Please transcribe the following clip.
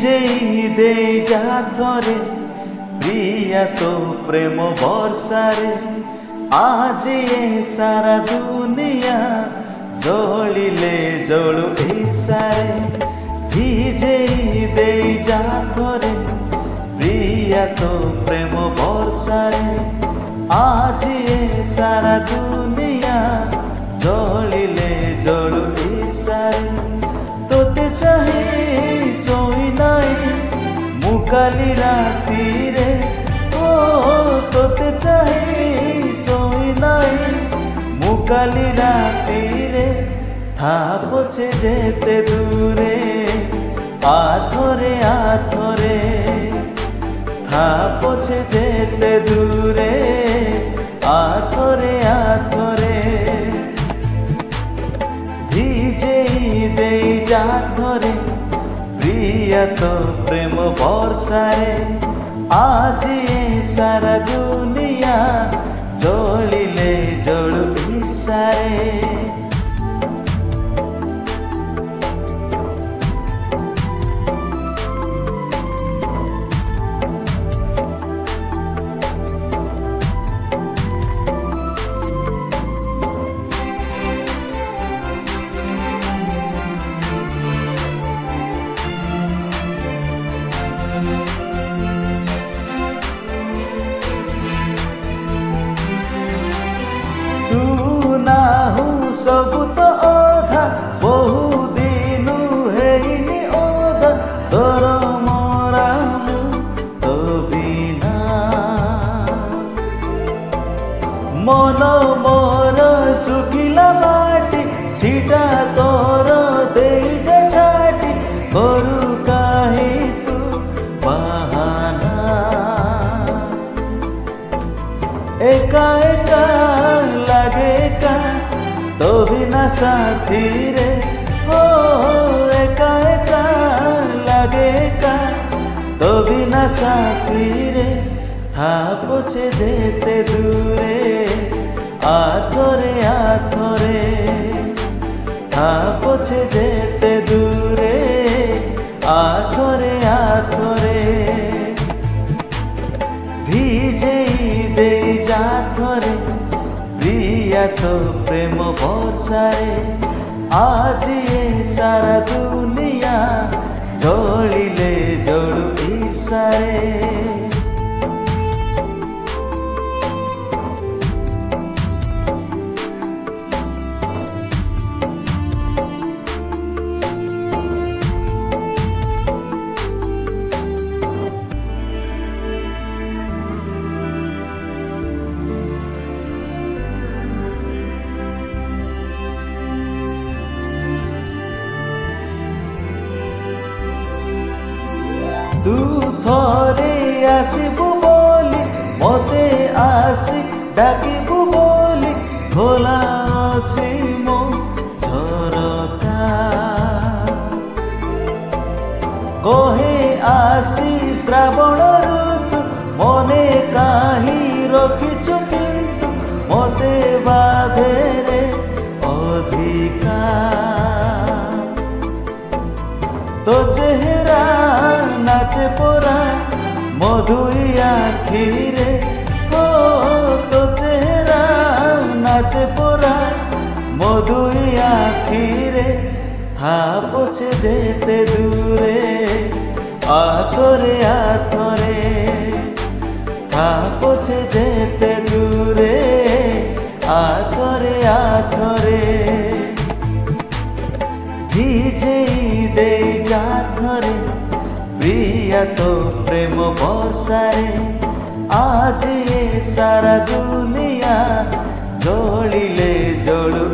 ভিজেই দেই যাথরে প্রিয়া তো প্রেম বর্ষারে আজ এ সারা দুনিয়া জলিলে জলু ইসারে ভিজেই দেই যাথরে প্রিয়া তো প্রেম বর্ষারে আজ এ সারা দুনিয়া জলিলে জলু ইসারে তোতে চাহে শোই নাই মুকালি রাতিরে ও তোতে চাহে শোই নাই মুকালি রাতিরে থাপছে যেতে দূরে আথরে আথরে থাপছে যেতে দূরে আথরে আথরে ভিজেই দেই যাথরে প্রিয়া তো প্রেম বর্ষারে আজ এ সারা দুনিয়া জলিলে জলু ইসারে ସବୁ ତ ଅଧା ବହୁ ଦିନୁ ହେଇନି ଅଧା ତୋର ମରା ମୁଁ ତୋ ବିନା ମନ ମୋର ଶୁଖିଲା ମାଟି ଛିଟା ତୋର ଦେଇଯା ଛାଟି କରୁ କାହିଁ ତୁ ବାହାନା ଏକା ଏକା ଲାଗେ କା तो बिना साथी रे हो एका एका लगे का तो बिना साथी रे थापछे जेते दूरे आथरे आथरे थापछे जेते दूरे आथरे आथरे ভিজেই দেই যাথরে প্রিয়া তো প্রেম বর্ষারে আজ এ সারা দুনিয়া জলিলে জলু ইসারে तू थरे आसबु बोली मते आसी डाकिबु बोली खोला अछि मो झरका कहे आसी श्रावण ऋतु मने काही रखिछु किंतु मते बाधे रे अधिका तो चेहरा नाचे पोरा मधुई आखिरे हो तो चेहरा नाचे पोरा मधुई आखिरे थापछे जेते दूरे आथरे आथरे थापछे जेते दूरे आथरे आथरे ভিজেই দেই যাথরে প্রিয়া তো প্রেম বর্ষারে আজ এ সারা দুনিয়া জলিলে জলু